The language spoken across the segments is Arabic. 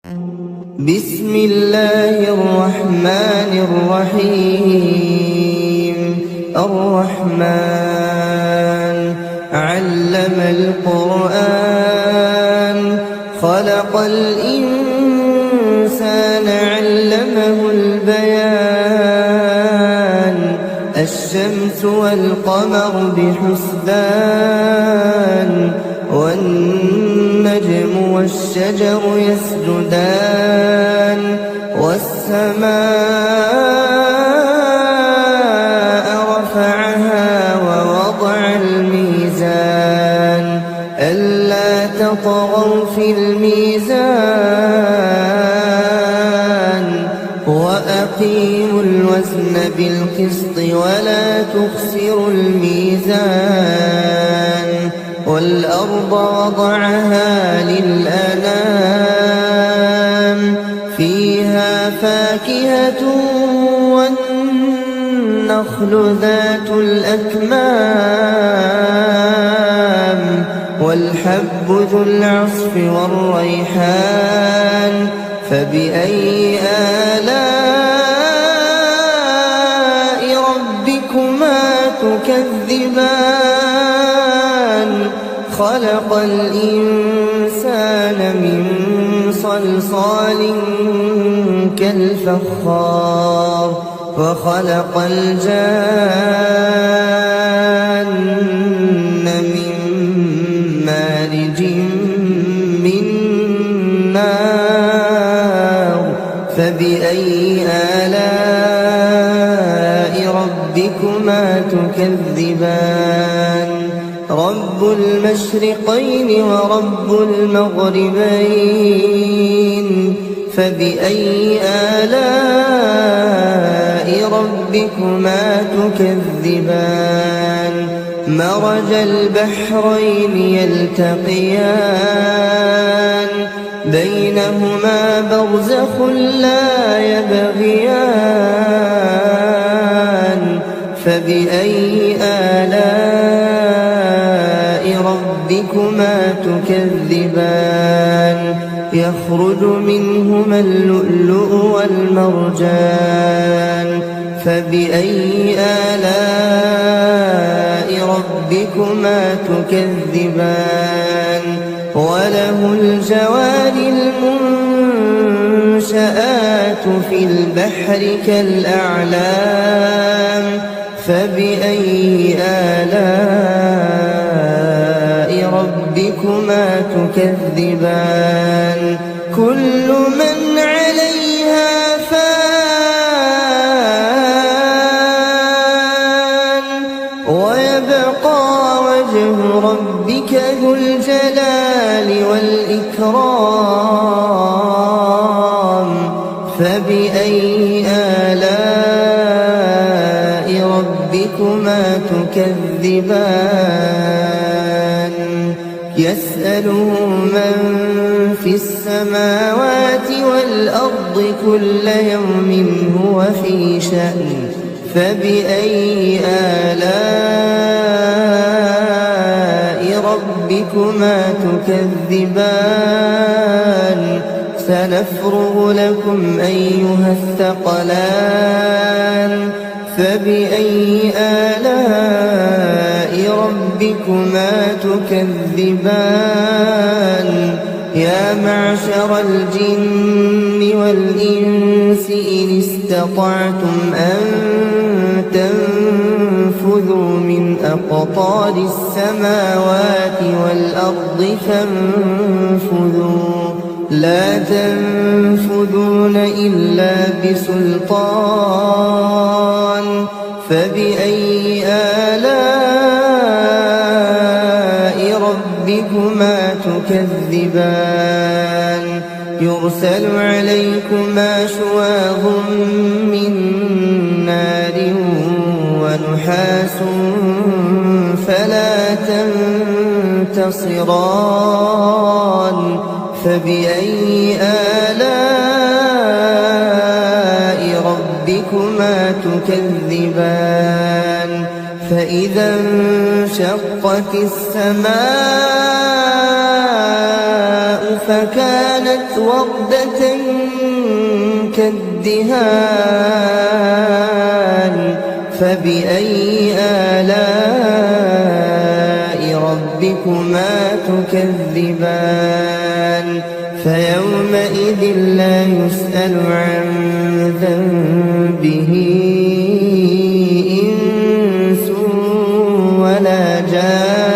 بسم الله الرحمن الرحيم. الرحمن علم القرآن خلق الإنسان علمه البيان الشمس والقمر بحسبان والنجم والشجر يسجدان والسماء رفعها ووضع الميزان ألا تطغوا في الميزان وأقيموا الوزن بالقسط ولا تخسروا الميزان والأرض وضعها للأنام فيها فاكهة والنخل ذات الأكمام والحب ذو العصف والريحان فبأي آلاء ربكما تكذبان خلق الإنسان من صلصال كالفخار وخلق الجان من مارج من نار فبأي آلاء ربكما تكذبان رب المشرقين ورب المغربين فبأي آلاء ربكما تكذبان مرج البحرين يلتقيان بينهما برزخ لا يبغيان فبأي آلاء ربكما تكذبان يخرج منهما اللؤلؤ والمرجان فبأي آلاء ربكما تكذبان وله الجوار المنشآت في البحر كالأعلام فبأي آلاء ربكما تكذبان كل من عليها فان ويبقى وجه ربك ذو الجلال والإكرام فبأي آلاء ربكما تكذبان يسأله من في السماوات والأرض كل يوم هو في شأن فبأي آلاء ربكما تكذبان سنفرغ لكم أيها الثقلان فبأي آلاء ربكما تكذبان يا معشر الجن والإنس إن استطعتم أن تنفذوا من أقطار السماوات والأرض فانفذوا لا تنفذون إلا بسلطان فبأي آلاء ربكما تكذبان يرسل عليكما شواظ من نار ونحاس فلا تنتصران فبأي آلاء ربكما تكذبان فإذا انشقت السماء فكانت وردة كالدهان فبأي آلاء ربكما تكذبان فيومئذ لا يسأل عن ذنبه إنس ولا جان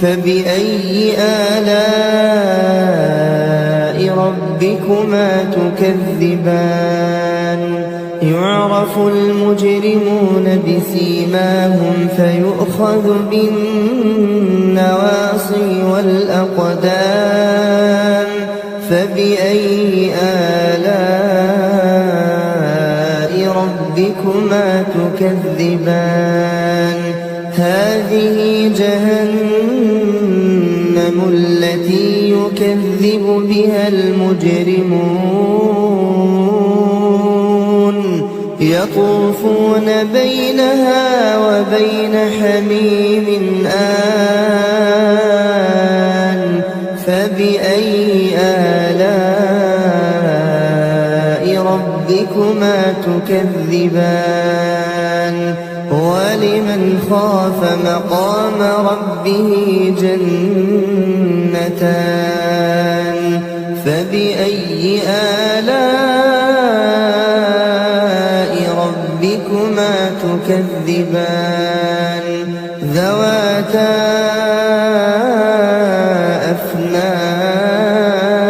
فبأي آلاء ربكما تكذبان يعرف المجرمون بسيماهم فيؤخذ بالنواصي والأقدام فبأي آلاء ربكما تكذبان هذه جهنم التي يكذب بها المجرمون يطوفون بينها وبين حميم آن فبأي آلاء ربكما تكذبان ولمن خاف مقام ربه جنتان فبأي آلاء ربكما تكذبان ذواتا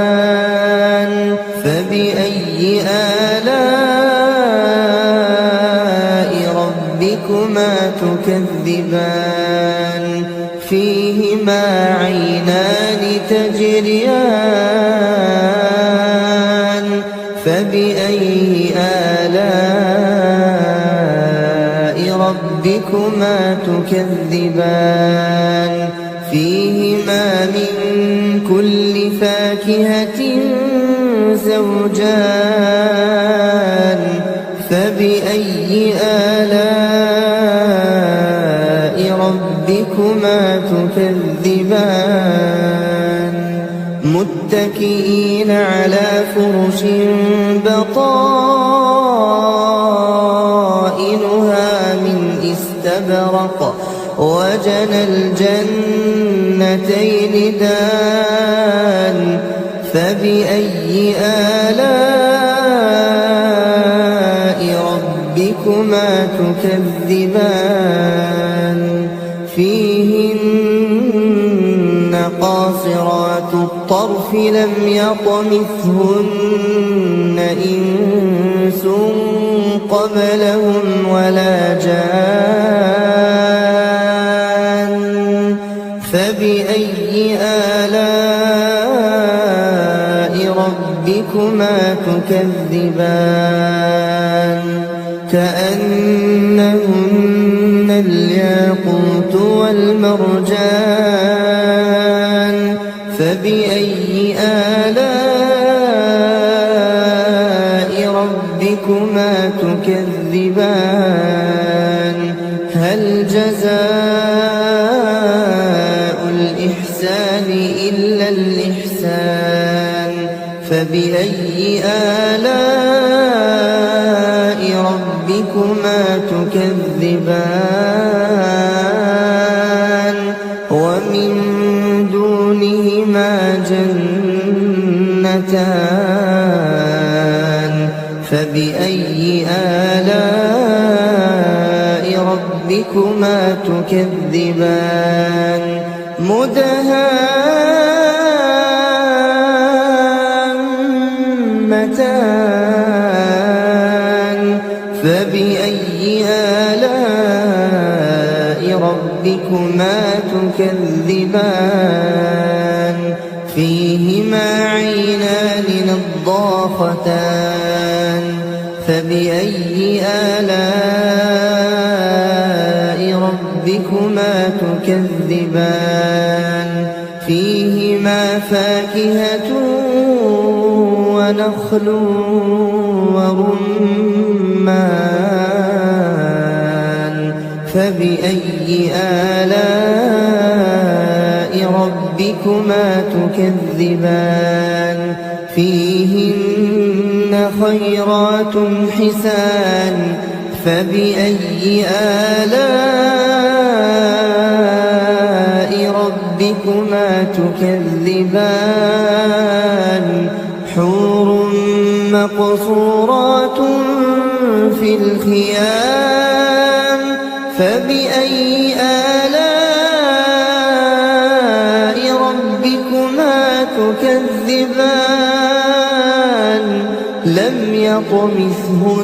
أفنان فبأي آلاء ربكما تكذبان فيهما عينان تجريان فبأي آلاء ربكما تكذبان فيهما من كل فاكهة زوجان فبأي آلاء ربكما تكذبان متكئين على فرش بطائنها من استبرق وجنى الجنتين دان فبأي آلاء ربكما تكذبان فيهن قاصرات الطرف لم يطمثهن إنس قبلهم ولا جان فبأي آلاء ربكما تكذبان كأنهن الياقوت والمرجان فبأي آلاء ربكما تكذبان هل جزاء الإحسان إلا الإحسان فبأي آلاء ربكما تكذبان ومن دونهما جنتان فبأي آلاء ربكما تكذبان مدهامتان فبأي آلاء ربكما تكذبان فيهما عينان نضاختان فبأي آلاء ربكما تكذبان فيهما فاكهة ونخل ورمان فبأي آلاء ربكما تكذبان فيهن خيرات حسان فبأي آلاء ربكما تكذبان حور مقصورات في الخيام فبأي آلاء ربكما تكذبان لم يطمثهن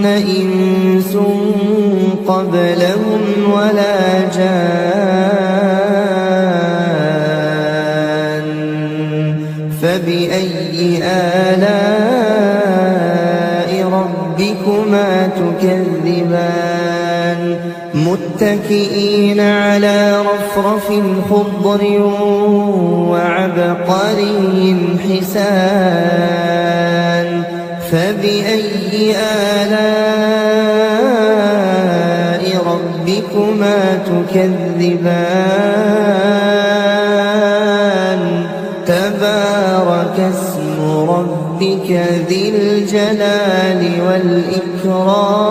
إنس قبلهم ولا جان فبأي آلاء ربكما تكذبان متكئين على رفرف خضر وعبقري حسان فبأي آلاء ربكما تكذبان تبارك اسم ربك ذي الجلال والإكرام